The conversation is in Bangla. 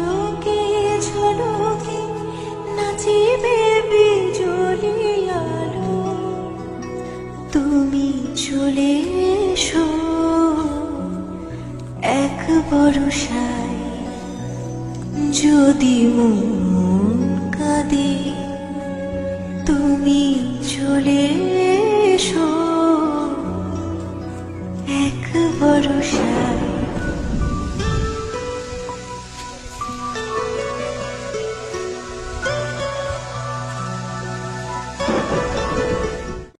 ঝলকে ঝলকে নাচিবে বিজলি আলো। তুমি চলে এসো এক বরষায়, যদি মন কাঁদে তুমি চলে এসো এক বরষায়।